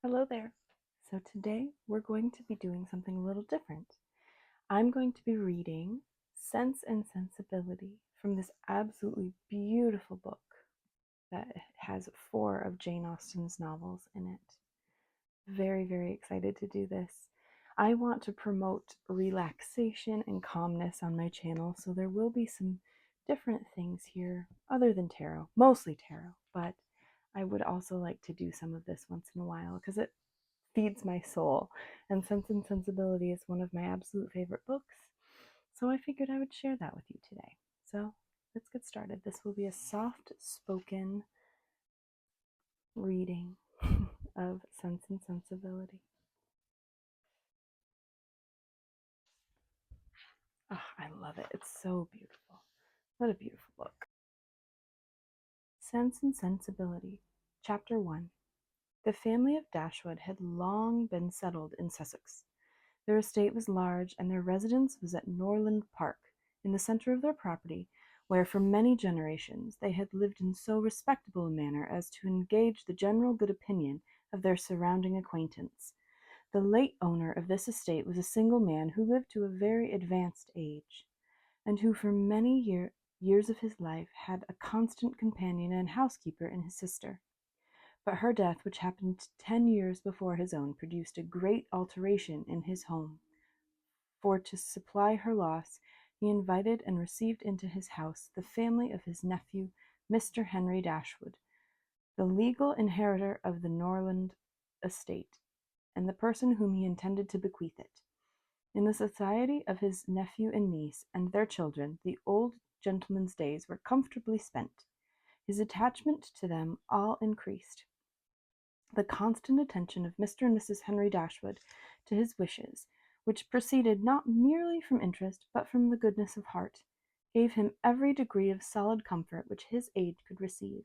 Hello there. So today we're going to be doing something a little different. I'm going to be reading Sense and Sensibility from this absolutely beautiful book that has 4 of Jane Austen's novels in it. Very, very excited to do this. I want to promote relaxation and calmness on my channel, so there will be some different things here other than tarot, mostly tarot, but I would also like to do some of this once in a while because it feeds my soul. And Sense and Sensibility is one of my absolute favorite books. So I figured I would share that with you today. So let's get started. This will be a soft spoken reading of Sense and Sensibility. Oh, I love it. It's so beautiful. What a beautiful book. Sense and Sensibility, Chapter 1. The family of Dashwood had long been settled in Sussex. Their estate was large, and their residence was at Norland Park, in the centre of their property, where for many generations they had lived in so respectable a manner as to engage the general good opinion of their surrounding acquaintance. The late owner of this estate was a single man who lived to a very advanced age, and who for many years of his life had a constant companion and housekeeper in his sister. But her death, which happened 10 years before his own, produced a great alteration in his home. For to supply her loss, he invited and received into his house the family of his nephew, Mr. Henry Dashwood, the legal inheritor of the Norland estate, and the person whom he intended to bequeath it. In the society of his nephew and niece and their children, the old gentleman's days were comfortably spent. His attachment to them all increased. The constant attention of Mr. and Mrs. Henry Dashwood to his wishes, which proceeded not merely from interest but from the goodness of heart, gave him every degree of solid comfort which his age could receive,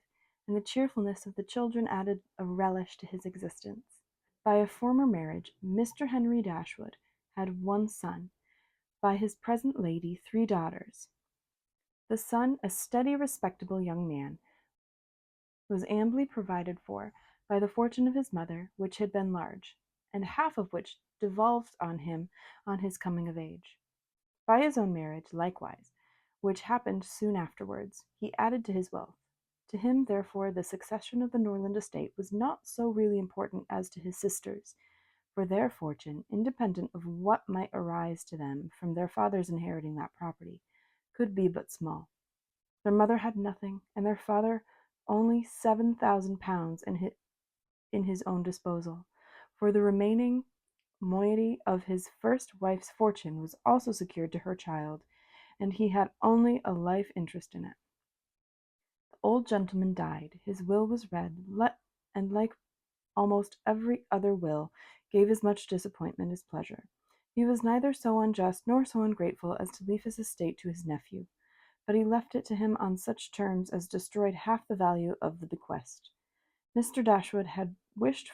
and the cheerfulness of the children added a relish to his existence. By a former marriage, Mr. Henry Dashwood had one son, by his present lady 3 daughters. The son, a steady, respectable young man, was amply provided for by the fortune of his mother, which had been large, and half of which devolved on him on his coming of age. By his own marriage, likewise, which happened soon afterwards, he added to his wealth. To him, therefore, the succession of the Norland estate was not so really important as to his sisters, for their fortune, independent of what might arise to them from their father's inheriting that property, could be but small. Their mother had nothing, and their father only £7,000 in his own disposal, for the remaining moiety of his first wife's fortune was also secured to her child, and he had only a life interest in it. The old gentleman died, his will was read, and like almost every other will, gave as much disappointment as pleasure. He was neither so unjust nor so ungrateful as to leave his estate to his nephew, but he left it to him on such terms as destroyed half the value of the bequest. Mr. Dashwood had wished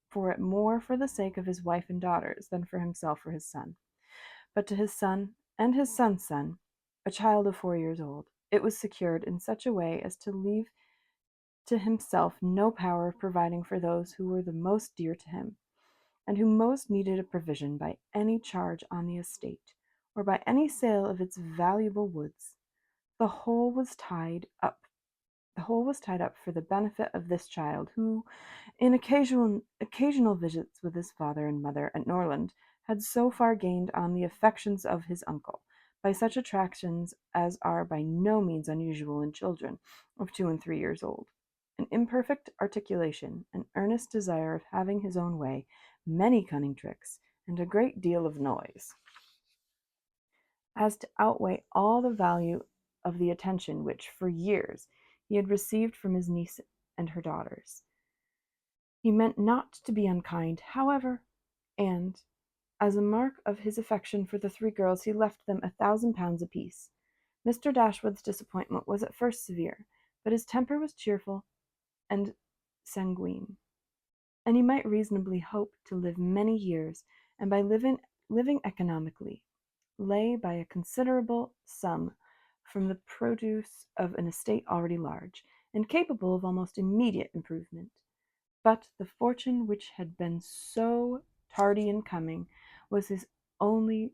for it more for the sake of his wife and daughters than for himself or his son. But to his son and his son's son, a child of 4 years old, it was secured in such a way as to leave to himself no power of providing for those who were the most dear to him, and who most needed a provision by any charge on the estate, or by any sale of its valuable woods. The whole was tied up for the benefit of this child, who, in occasional visits with his father and mother at Norland, had so far gained on the affections of his uncle, by such attractions as are by no means unusual in children of 2 and 3 years old, an imperfect articulation, an earnest desire of having his own way, many cunning tricks, and a great deal of noise, as to outweigh all the value of the attention which, for years, he had received from his niece and her daughters. He meant not to be unkind, however, and, as a mark of his affection for the 3 girls, he left them £1,000 apiece. Mr. Dashwood's disappointment was at first severe, but his temper was cheerful and sanguine, and he might reasonably hope to live many years, and by living economically, lay by a considerable sum from the produce of an estate already large, and capable of almost immediate improvement. But the fortune which had been so tardy in coming was his only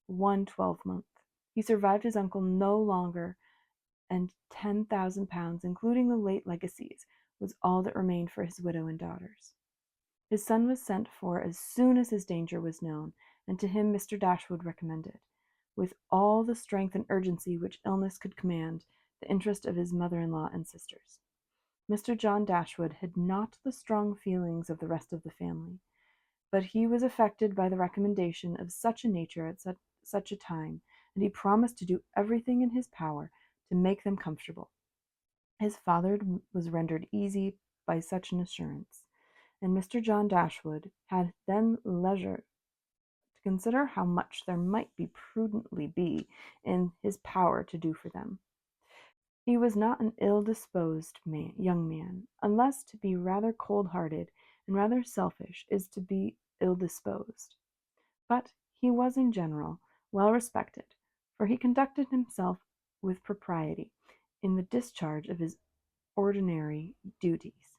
one 12-month. He survived his uncle no longer, and £10,000, including the late legacies, was all that remained for his widow and daughters. His son was sent for as soon as his danger was known, and to him Mr. Dashwood recommended, with all the strength and urgency which illness could command, the interest of his mother-in-law and sisters. Mr. John Dashwood had not the strong feelings of the rest of the family, but he was affected by the recommendation of such a nature at such a time, and he promised to do everything in his power to make them comfortable. His father was rendered easy by such an assurance, and Mr. John Dashwood had then leisure to consider how much there might prudently be in his power to do for them. He was not an ill-disposed young man, unless to be rather cold-hearted and rather selfish is to be ill-disposed. But he was in general well respected, for he conducted himself with propriety in the discharge of his ordinary duties.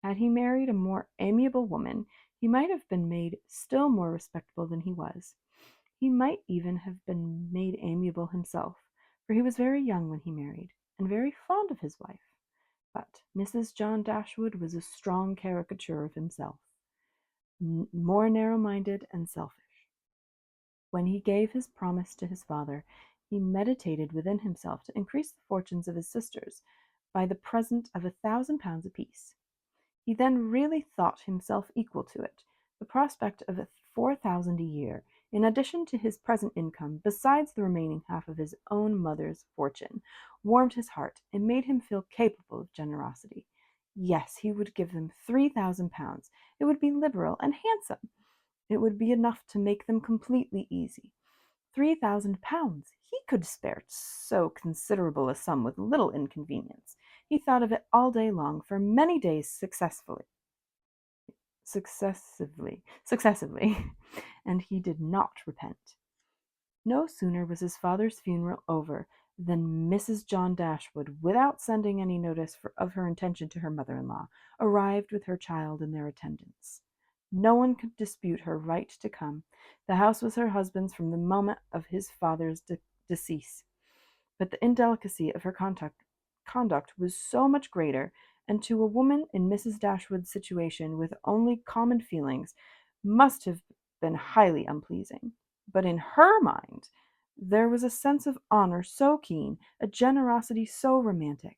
Had he married a more amiable woman, he might have been made still more respectable than he was. He might even have been made amiable himself, for he was very young when he married, and very fond of his wife. But Mrs. John Dashwood was a strong caricature of himself, more narrow-minded and selfish. When he gave his promise to his father, he meditated within himself to increase the fortunes of his sisters by the present of £1,000 apiece. He then really thought himself equal to it. The prospect of 4,000 a year, in addition to his present income, besides the remaining half of his own mother's fortune, warmed his heart, and made him feel capable of generosity. Yes, he would give them £3,000. It would be liberal and handsome. It would be enough to make them completely easy. £3,000! He could spare so considerable a sum with little inconvenience. He thought of it all day long, for many days successively, and he did not repent. No sooner was his father's funeral over than Mrs. John Dashwood, without sending any notice of her intention to her mother-in-law, arrived with her child in their attendance. No one could dispute her right to come. The house was her husband's from the moment of his father's decease, but the indelicacy of her conduct was so much greater, and to a woman in Mrs. Dashwood's situation, with only common feelings, must have been highly unpleasing. But in her mind there was a sense of honor so keen, a generosity so romantic,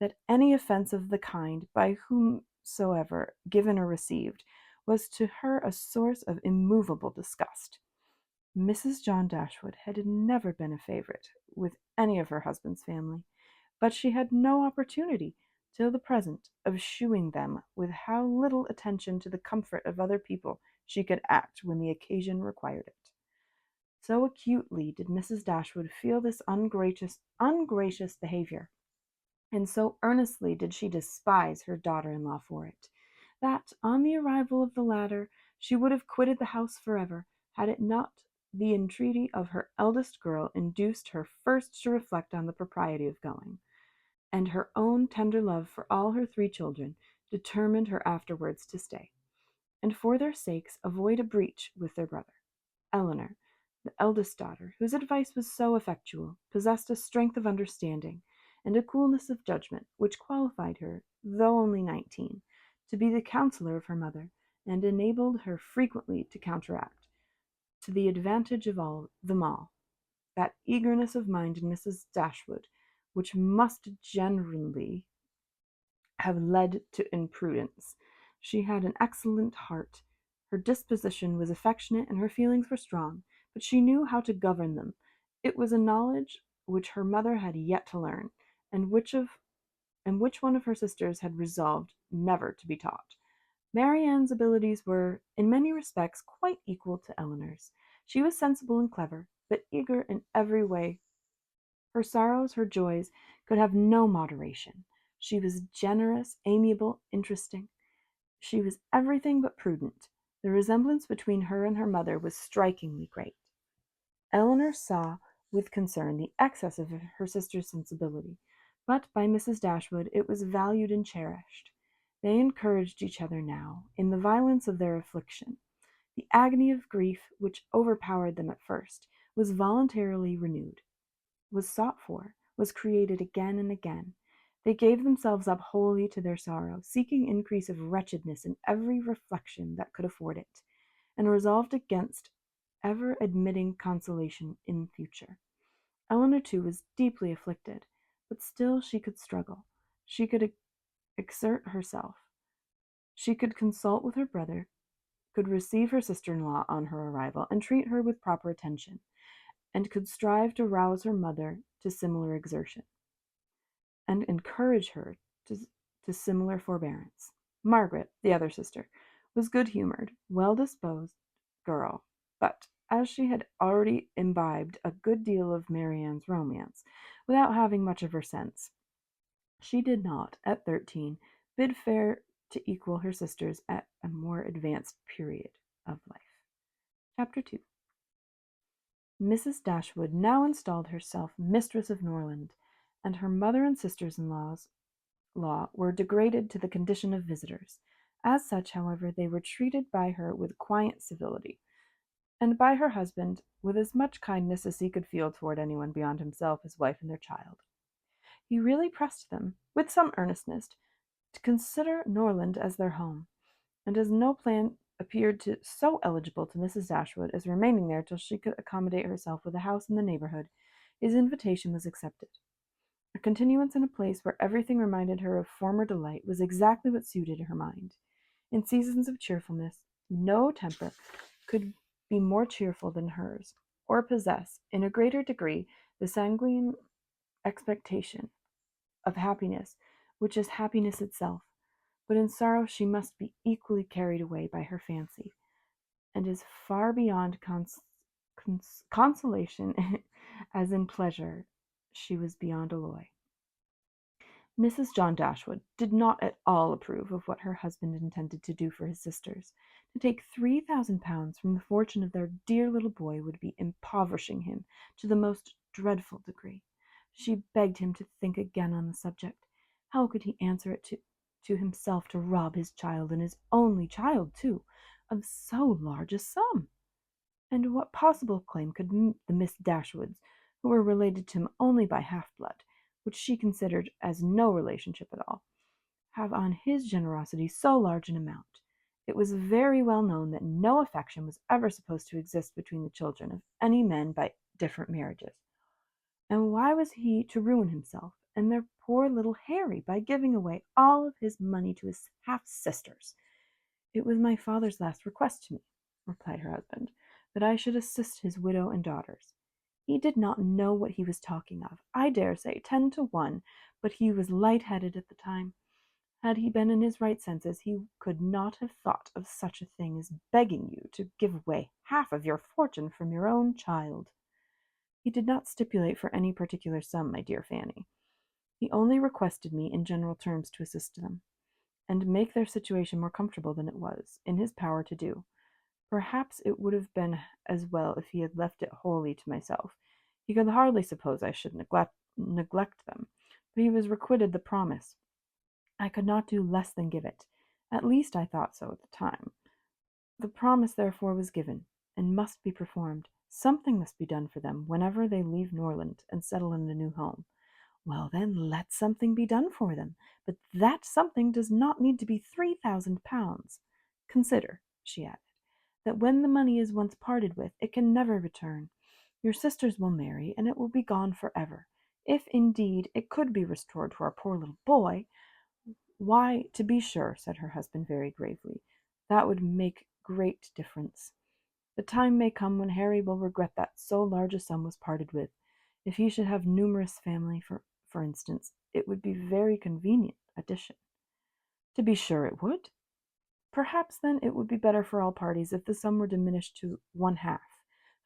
that any offence of the kind, by whomsoever given or received, was to her a source of immovable disgust. Mrs. John Dashwood had never been a favourite with any of her husband's family, but she had no opportunity, till the present, of shewing them with how little attention to the comfort of other people she could act when the occasion required it. So acutely did Mrs. Dashwood feel this ungracious behaviour, and so earnestly did she despise her daughter-in-law for it, that, on the arrival of the latter, she would have quitted the house forever, had it not the entreaty of her eldest girl induced her first to reflect on the propriety of going, and her own tender love for all her 3 children determined her afterwards to stay, and for their sakes avoid a breach with their brother. Eleanor, the eldest daughter, whose advice was so effectual, possessed a strength of understanding and a coolness of judgment which qualified her, though only 19, to be the counsellor of her mother, and enabled her frequently to counteract, to the advantage of them all, that eagerness of mind in Mrs. Dashwood which must generally have led to imprudence. She had an excellent heart. Her disposition was affectionate, and her feelings were strong, but she knew how to govern them. It was a knowledge which her mother had yet to learn, and which one of her sisters had resolved never to be taught. Marianne's abilities were, in many respects, quite equal to Eleanor's. She was sensible and clever, but eager in every way. Her sorrows, her joys, could have no moderation. She was generous, amiable, interesting. She was everything but prudent. The resemblance between her and her mother was strikingly great. Eleanor saw with concern the excess of her sister's sensibility, but by Mrs. Dashwood it was valued and cherished. They encouraged each other now in the violence of their affliction. The agony of grief which overpowered them at first was voluntarily renewed, was sought for, was created again and again. They gave themselves up wholly to their sorrow, seeking increase of wretchedness in every reflection that could afford it, and resolved against ever admitting consolation in future. Eleanor, too, was deeply afflicted, but still she could struggle. She could exert herself. She could consult with her brother, could receive her sister-in-law on her arrival, and treat her with proper attention, and could strive to rouse her mother to similar exertion, and encourage her to similar forbearance. Margaret, the other sister, was good-humored, well-disposed girl, but as she had already imbibed a good deal of Marianne's romance, without having much of her sense, she did not, at 13, bid fair to equal her sisters at a more advanced period of life. Chapter 2. Mrs. Dashwood now installed herself mistress of Norland, and her mother and sisters-in-law were degraded to the condition of visitors. As such, however, they were treated by her with quiet civility, and by her husband with as much kindness as he could feel toward anyone beyond himself, his wife, and their child. He really pressed them, with some earnestness, to consider Norland as their home, and as no plan appeared so eligible to Mrs. Dashwood as remaining there till she could accommodate herself with a house in the neighbourhood, his invitation was accepted. A continuance in a place where everything reminded her of former delight was exactly what suited her mind. In seasons of cheerfulness, no temper could be more cheerful than hers, or possess, in a greater degree, the sanguine expectation of happiness, which is happiness itself. But in sorrow she must be equally carried away by her fancy, and as far beyond consolation as in pleasure she was beyond alloy. Mrs. John Dashwood did not at all approve of what her husband intended to do for his sisters. To take £3,000 from the fortune of their dear little boy would be impoverishing him to the most dreadful degree. She begged him to think again on the subject. How could he answer it to himself to rob his child, and his only child too, of so large a sum? And what possible claim could the Miss Dashwoods, who were related to him only by half-blood, which she considered as no relationship at all, have on his generosity so large an amount? It was very well known that no affection was ever supposed to exist between the children of any men by different marriages. And why was he to ruin himself and their poor little Harry by giving away all of his money to his half-sisters? It was my father's last request to me, replied her husband, that I should assist his widow and daughters. He did not know what he was talking of, I dare say, 10-1, but he was light-headed at the time. Had he been in his right senses, he could not have thought of such a thing as begging you to give away half of your fortune from your own child. He did not stipulate for any particular sum, my dear Fanny. He only requested me in general terms to assist them, and make their situation more comfortable than it was in his power to do. Perhaps it would have been as well if he had left it wholly to myself. He could hardly suppose I should neglect them, but he was requited the promise. I could not do less than give it. At least I thought so at the time. The promise, therefore, was given, and must be performed. Something must be done for them whenever they leave Norland and settle in a new home. Well, then, let something be done for them, but that something does not need to be £3,000. Consider, she added, that when the money is once parted with, it can never return. Your sisters will marry, and it will be gone for ever. If, indeed, it could be restored to our poor little boy, why, to be sure, said her husband very gravely, that would make great difference. The time may come when Harry will regret that so large a sum was parted with. If he should have numerous family, for instance, it would be very convenient addition. To be sure it would. Perhaps, then, it would be better for all parties if the sum were diminished to one half.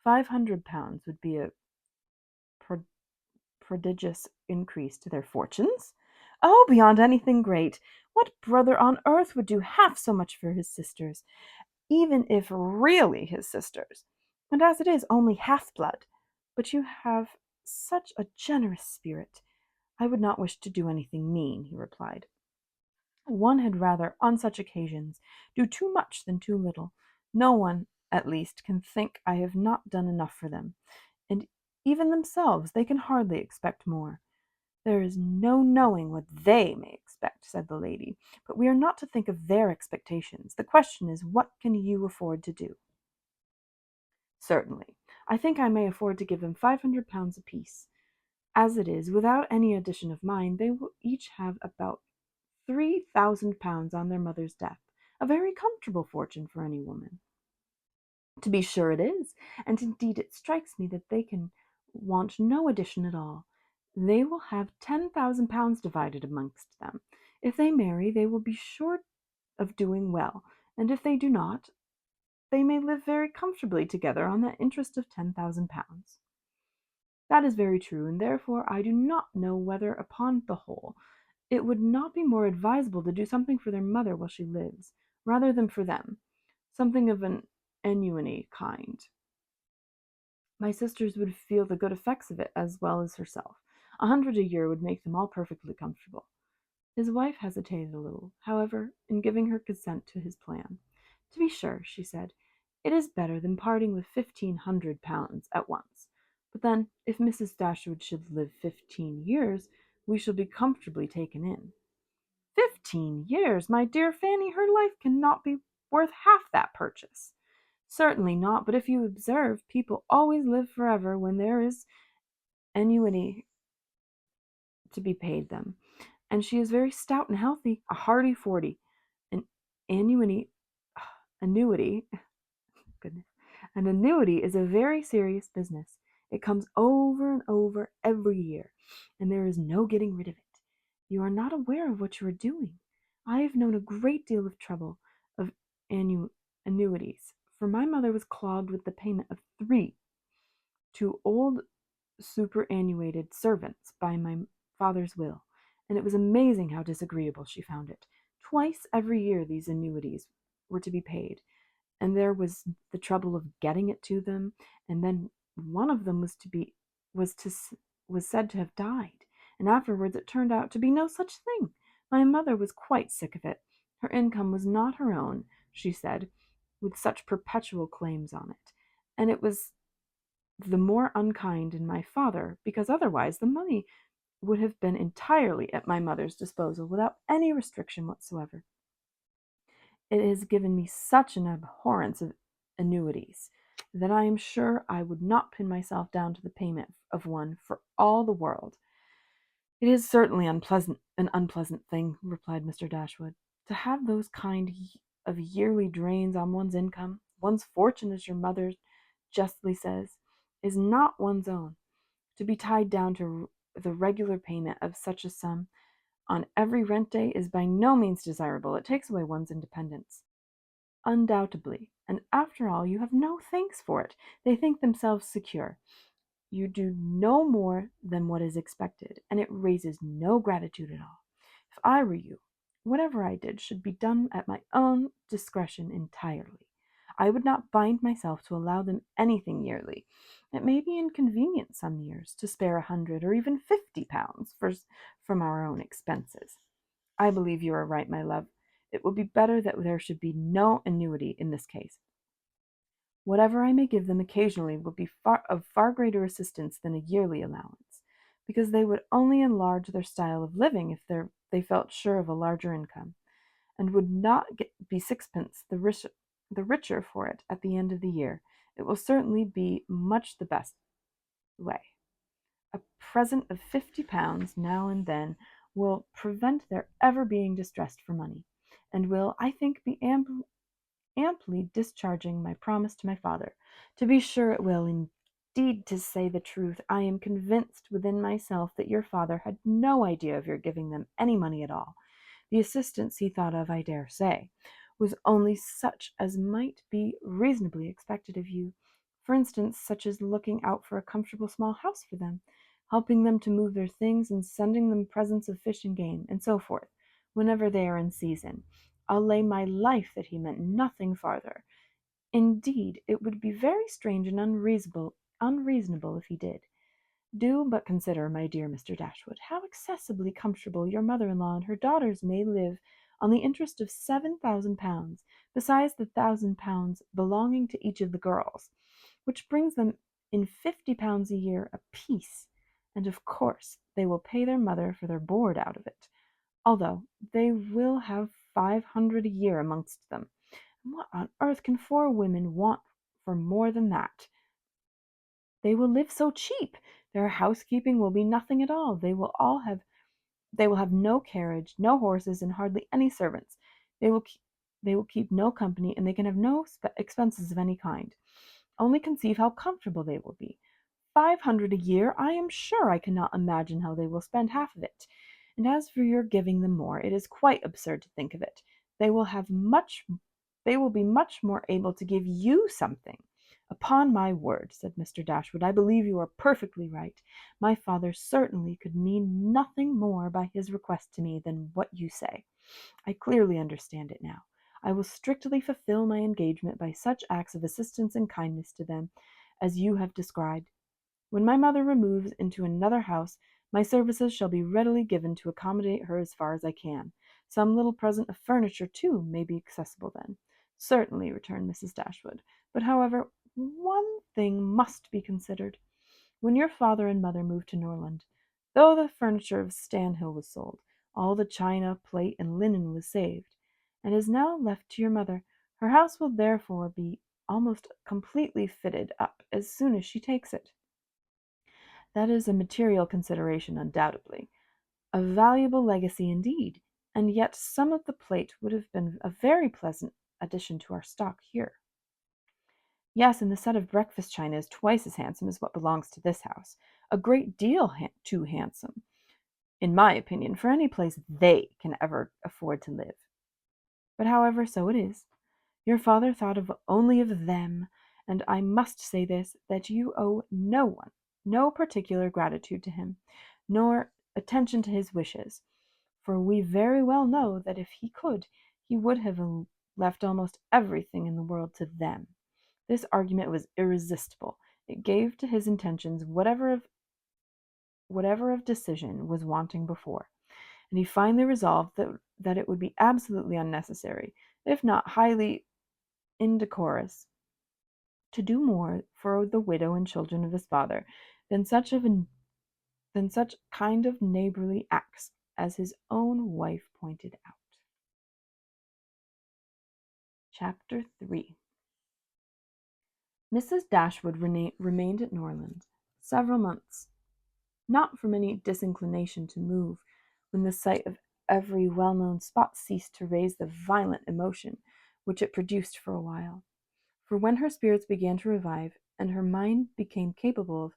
£500 would be a prodigious increase to their fortunes. Oh, beyond anything great! What brother on earth would do half so much for his sisters, even if really his sisters, and as it is only half-blood? But you have such a generous spirit. I would not wish to do anything mean, he replied. One had rather, on such occasions, do too much than too little. No one, at least, can think I have not done enough for them, and even themselves they can hardly expect more. There is no knowing what they may expect, said the lady, but we are not to think of their expectations. The question is, what can you afford to do? Certainly. I think I may afford to give them £500 apiece. As it is, without any addition of mine, they will each have about £3,000 on their mother's death, a very comfortable fortune for any woman. To be sure it is, and indeed it strikes me that they can want no addition at all. They will have £10,000 divided amongst them. If they marry, they will be sure of doing well, and if they do not, they may live very comfortably together on that interest of £10,000. That is very true, and therefore I do not know whether, upon the whole, it would not be more advisable to do something for their mother while she lives, rather than for them, something of an annuity kind. My sisters would feel the good effects of it as well as herself. 100 a year would make them all perfectly comfortable. His wife hesitated a little, however, in giving her consent to his plan. To be sure, she said, it is better than parting with £1,500 at once. But then, if Mrs. Dashwood should live 15 years, we shall be comfortably taken in. 15 years, my dear Fanny, her life cannot be worth half that purchase. Certainly not, but if you observe, people always live forever when there is annuity to be paid them. And she is very stout and healthy, a hearty 40. An annuity, annuity, goodness, an annuity is a very serious business. It comes over and over every year, and there is no getting rid of it. You are not aware of what you are doing. I have known a great deal of trouble of annu- annuities, for my mother was clogged with the payment of three to old superannuated servants by my father's will, and it was amazing how disagreeable she found it. Twice every year these annuities were to be paid, and there was the trouble of getting it to them, and then one of them was to was said to have died, and afterwards it turned out to be no such thing. My mother was quite sick of it. Her income was not her own, she said, with such perpetual claims on it, and it was the more unkind in my father, because otherwise the money would have been entirely at my mother's disposal without any restriction whatsoever. It has given me such an abhorrence of annuities that I am sure I would not pin myself down to the payment of one for all the world. It is certainly an unpleasant thing, replied Mr. Dashwood, to have those kind of yearly drains on one's income. One's fortune, as your mother justly says, is not one's own. To be tied down to the regular payment of such a sum on every rent day is by no means desirable. It takes away one's independence. Undoubtedly. And after all, you have no thanks for it. They think themselves secure. You do no more than what is expected, and it raises no gratitude at all. If I were you, whatever I did should be done at my own discretion entirely. I would not bind myself to allow them anything yearly. It may be inconvenient some years to spare 100 or even £50 from our own expenses. I believe you are right, my love. It will be better that there should be no annuity in this case. Whatever I may give them occasionally would be of far greater assistance than a yearly allowance, because they would only enlarge their style of living if they felt sure of a larger income, and would not be sixpence the richer for it at the end of the year. It will certainly be much the best way. A present of £50 now and then will prevent their ever being distressed for money, and will, I think, be amply discharging my promise to my father. To be sure it will. Indeed, to say the truth, I am convinced within myself that your father had no idea of your giving them any money at all. The assistance he thought of, I dare say, was only such as might be reasonably expected of you. For instance, such as looking out for a comfortable small house for them, helping them to move their things, and sending them presents of fish and game, and so forth, whenever they are in season. I'll lay my life that he meant nothing farther. Indeed, it would be very strange and unreasonable if he did. Do but consider, my dear Mr. Dashwood, how excessively comfortable your mother-in-law and her daughters may live on the interest of £7,000, besides the £1,000 belonging to each of the girls, which brings them in £50 a year apiece, and of course they will pay their mother for their board out of it, although they will have 500 a year amongst them. And what on earth can 4 women want for more than that? They will live so cheap. Their housekeeping will be nothing at all. They will have no carriage, no horses, and hardly any servants. They will keep no company, and they can have no expenses of any kind. Only conceive how comfortable they will be. 500 a year, I am sure I cannot imagine how they will spend half of it. And as for your giving them more, it is quite absurd to think of it. They will have much they will be much more able to give you something. Upon my word, said Mr. Dashwood, I believe you are perfectly right. My father certainly could mean nothing more by his request to me than what you say. I clearly understand it now. I will strictly fulfill my engagement by such acts of assistance and kindness to them as you have described. When my mother removes into another house, my services shall be readily given to accommodate her as far as I can. Some little present of furniture, too, may be accessible then. Certainly, returned Mrs. Dashwood. But, however, one thing must be considered. When your father and mother moved to Norland, though the furniture of Stanhill was sold, all the china, plate, and linen was saved, and is now left to your mother. Her house will therefore be almost completely fitted up as soon as she takes it. That is a material consideration, undoubtedly. A valuable legacy indeed, and yet some of the plate would have been a very pleasant addition to our stock here. Yes, and the set of breakfast china is twice as handsome as what belongs to this house. A great deal too handsome, in my opinion, for any place they can ever afford to live. But however, so it is. Your father thought only of them, and I must say this, that you owe no particular gratitude to him, nor attention to his wishes, for we very well know that if he could, he would have left almost everything in the world to them. This argument was irresistible. It gave to his intentions whatever of decision was wanting before, and he finally resolved that it would be absolutely unnecessary, if not highly indecorous, to do more for the widow and children of his father than such kind of neighborly acts as his own wife pointed out. Chapter 3. Mrs. Dashwood remained at Norland several months, not from any disinclination to move, when the sight of every well-known spot ceased to raise the violent emotion which it produced for a while. For when her spirits began to revive, and her mind became capable of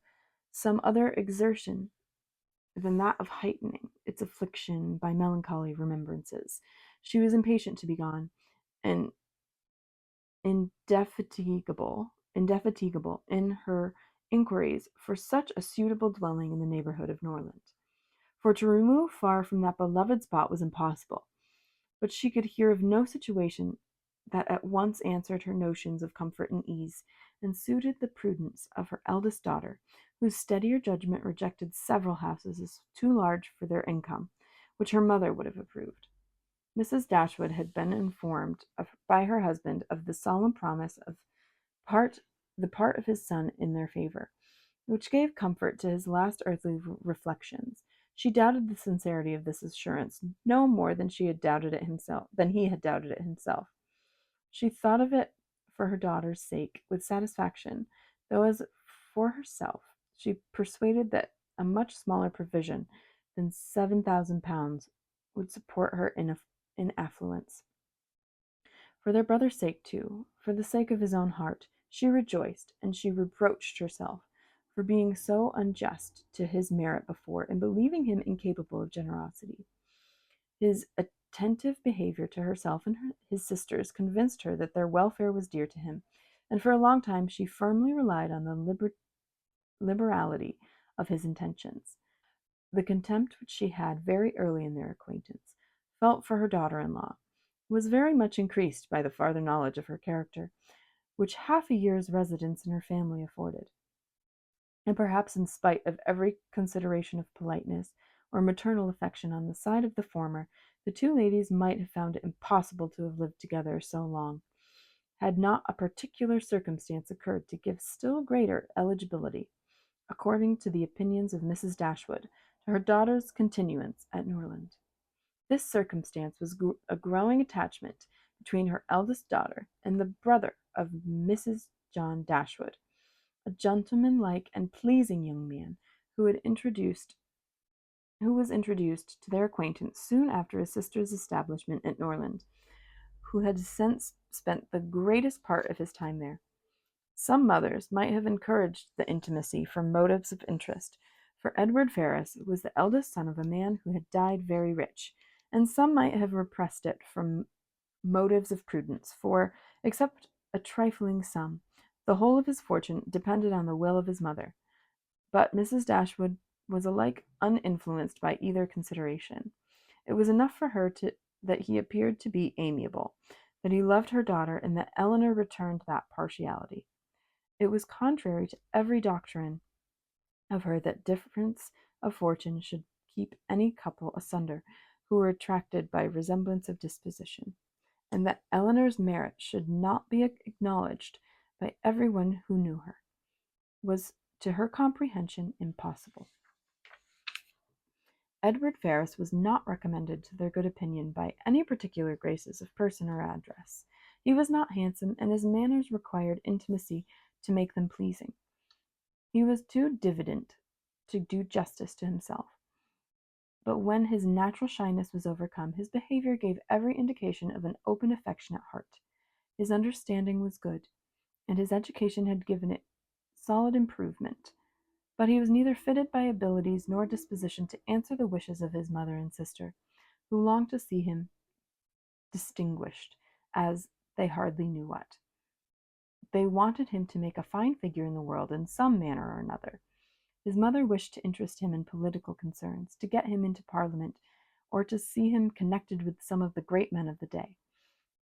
some other exertion than that of heightening its affliction by melancholy remembrances, she was impatient to be gone, and indefatigable in her inquiries for such a suitable dwelling in the neighborhood of Norland. For to remove far from that beloved spot was impossible, but she could hear of no situation that at once answered her notions of comfort and ease, and suited the prudence of her eldest daughter, whose steadier judgment rejected several houses as too large for their income, which her mother would have approved. Mrs. Dashwood had been informed by her husband of the solemn promise of the part of his son in their favor, which gave comfort to his last earthly reflections. She doubted the sincerity of this assurance no more than he had doubted it himself. She thought of it for her daughter's sake with satisfaction, though as for herself, she persuaded that a much smaller provision than £7,000 would support her in affluence. For their brother's sake, too, for the sake of his own heart, she rejoiced, and she reproached herself for being so unjust to his merit before, and believing him incapable of generosity. His attentive behavior to herself and his sisters convinced her that their welfare was dear to him, and for a long time she firmly relied on the liberality of his intentions. The contempt which she had very early in their acquaintance felt for her daughter-in-law was very much increased by the farther knowledge of her character, which half a year's residence in her family afforded. And perhaps in spite of every consideration of politeness, or maternal affection on the side of the former, the two ladies might have found it impossible to have lived together so long, had not a particular circumstance occurred to give still greater eligibility, according to the opinions of Mrs. Dashwood, to her daughter's continuance at Norland. This circumstance was a growing attachment between her eldest daughter and the brother of Mrs. John Dashwood, a gentlemanlike and pleasing young man who was introduced to their acquaintance soon after his sister's establishment at Norland, who had since spent the greatest part of his time there. Some mothers might have encouraged the intimacy from motives of interest, for Edward Ferrars was the eldest son of a man who had died very rich, and some might have repressed it from motives of prudence, for, except a trifling sum, the whole of his fortune depended on the will of his mother. But Mrs. Dashwood was alike uninfluenced by either consideration. It was enough for her that he appeared to be amiable, that he loved her daughter, and that Elinor returned that partiality. It was contrary to every doctrine of her that difference of fortune should keep any couple asunder who were attracted by resemblance of disposition, and that Elinor's merit should not be acknowledged by every one who knew her, was to her comprehension impossible. Edward Ferrars was not recommended to their good opinion by any particular graces of person or address. He was not handsome, and his manners required intimacy to make them pleasing. He was too diffident to do justice to himself. But when his natural shyness was overcome, his behavior gave every indication of an open, affectionate heart. His understanding was good, and his education had given it solid improvement. But he was neither fitted by abilities nor disposition to answer the wishes of his mother and sister, who longed to see him distinguished, as they hardly knew what. They wanted him to make a fine figure in the world in some manner or another. His mother wished to interest him in political concerns, to get him into Parliament, or to see him connected with some of the great men of the day.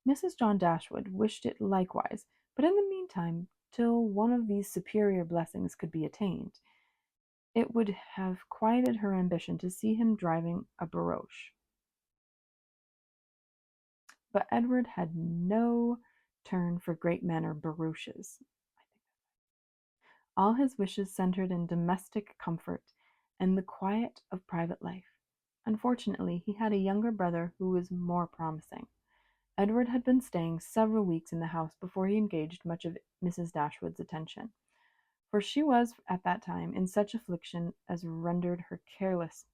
Mrs. John Dashwood wished it likewise, but in the meantime, till one of these superior blessings could be attained, it would have quieted her ambition to see him driving a barouche. But Edward had no turn for great men or barouches. All his wishes centered in domestic comfort and the quiet of private life. Unfortunately, he had a younger brother who was more promising. Edward had been staying several weeks in the house before he engaged much of Mrs. Dashwood's attention, for she was at that time in such affliction as rendered her careless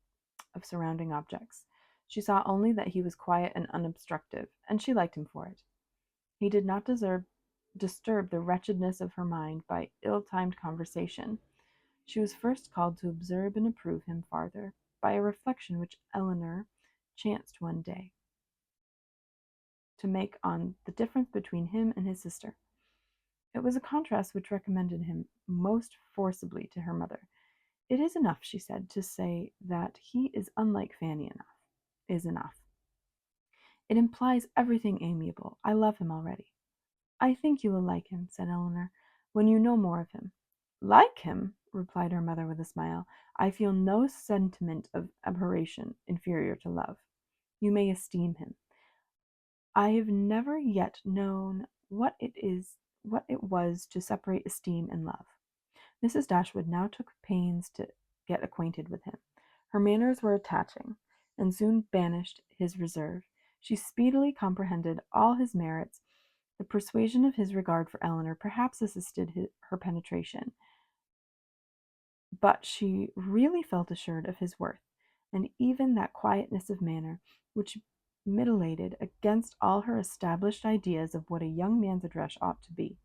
of surrounding objects. She saw only that he was quiet and unobstructive, and she liked him for it. He did not disturb the wretchedness of her mind by ill-timed conversation. She was first called to observe and approve him farther by a reflection which Elinor chanced one day to make on the difference between him and his sister. It was a contrast which recommended him most forcibly to her mother. "It is enough," she said, "to say that he is unlike Fanny is enough. It implies everything amiable. I love him already." "I think you will like him," said Elinor, "when you know more of him." "Like him?" replied her mother with a smile. "I feel no sentiment of abhorration inferior to love. You may esteem him. I have never yet known what it was to separate esteem and love." Mrs. Dashwood now took pains to get acquainted with him. Her manners were attaching, and soon banished his reserve. She speedily comprehended all his merits. The persuasion of his regard for Elinor perhaps assisted her penetration, but she really felt assured of his worth, and even that quietness of manner which militated against all her established ideas of what a young man's address ought to be,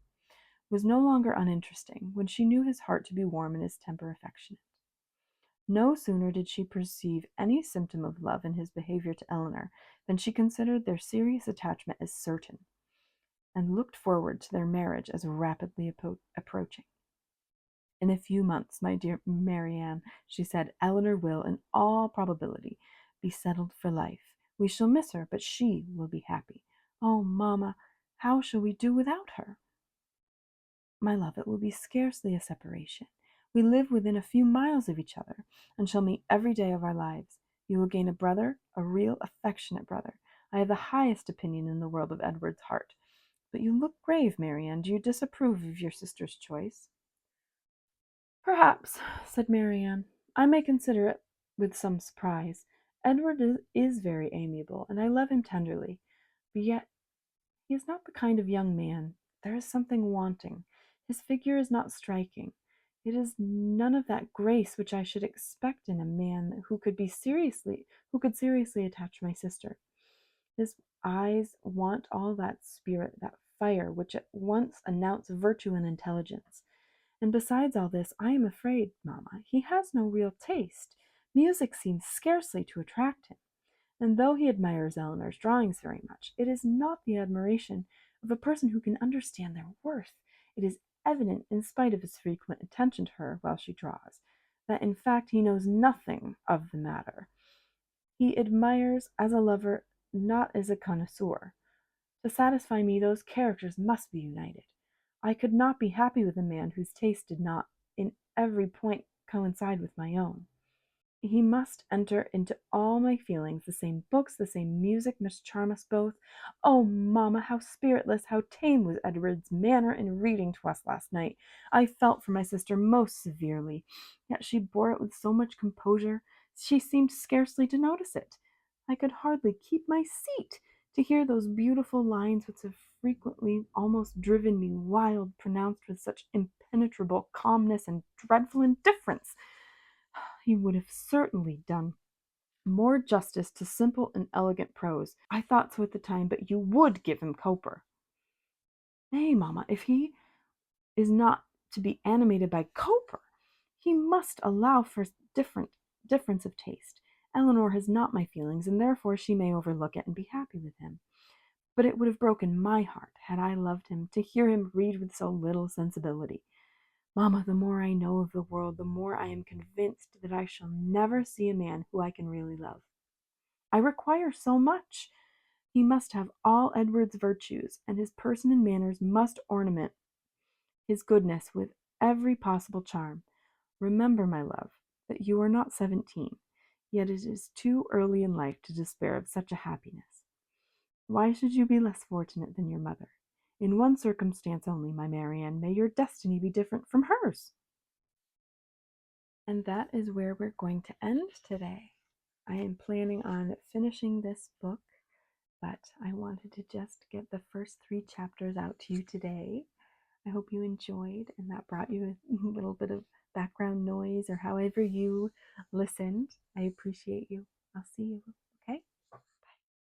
was no longer uninteresting when she knew his heart to be warm and his temper affectionate. No sooner did she perceive any symptom of love in his behavior to Elinor than she considered their serious attachment as certain, and looked forward to their marriage as rapidly approaching. "In a few months, my dear Marianne," she said, "Elinor will, in all probability, be settled for life. We shall miss her, but she will be happy. Oh, mamma, how shall we do without her?" "My love, it will be scarcely a separation. We live within a few miles of each other, and shall meet every day of our lives. You will gain a brother, a real affectionate brother. I have the highest opinion in the world of Edward's heart. But you look grave, Marianne. Do you disapprove of your sister's choice? Perhaps, said Marianne. I may consider it with some surprise. Edward is very amiable, and I love him tenderly. But yet he is not the kind of young man. There is something wanting. His figure is not striking. It is none of that grace which I should expect in a man who could seriously attach my sister. His eyes want all that spirit, that fire, which at once announce virtue and intelligence. And besides all this, I am afraid, mamma, he has no real taste. Music seems scarcely to attract him. And though he admires Eleanor's drawings very much, it is not the admiration of a person who can understand their worth. It is evident, in spite of his frequent attention to her while she draws, that in fact he knows nothing of the matter. He admires as a lover, not as a connoisseur. To satisfy me, those characters must be united. I could not be happy with a man whose taste did not, in every point, coincide with my own. He must enter into all my feelings. The same books, the same music must charm us both. Oh, mamma, how spiritless, how tame was Edward's manner in reading to us last night! I felt for my sister most severely, yet she bore it with so much composure, she seemed scarcely to notice it. I could hardly keep my seat to hear those beautiful lines which have frequently almost driven me wild, pronounced with such impenetrable calmness and dreadful indifference. He would have certainly done more justice to simple and elegant prose. I thought so at the time, but you would give him Cowper. Nay, mamma, if he is not to be animated by Cowper, he must allow for difference of taste. Eleanor has not my feelings, and therefore she may overlook it and be happy with him. But it would have broken my heart, had I loved him, to hear him read with so little sensibility. Mamma, the more I know of the world, the more I am convinced that I shall never see a man who I can really love. I require so much. He must have all Edward's virtues, and his person and manners must ornament his goodness with every possible charm. Remember, my love, that you are not 17, yet it is too early in life to despair of such a happiness. Why should you be less fortunate than your mother? In one circumstance only, my Marianne, may your destiny be different from hers. And that is where we're going to end today. I am planning on finishing this book, but I wanted to just get the first 3 chapters out to you today. I hope you enjoyed and that brought you a little bit of background noise or however you listened. I appreciate you. I'll see you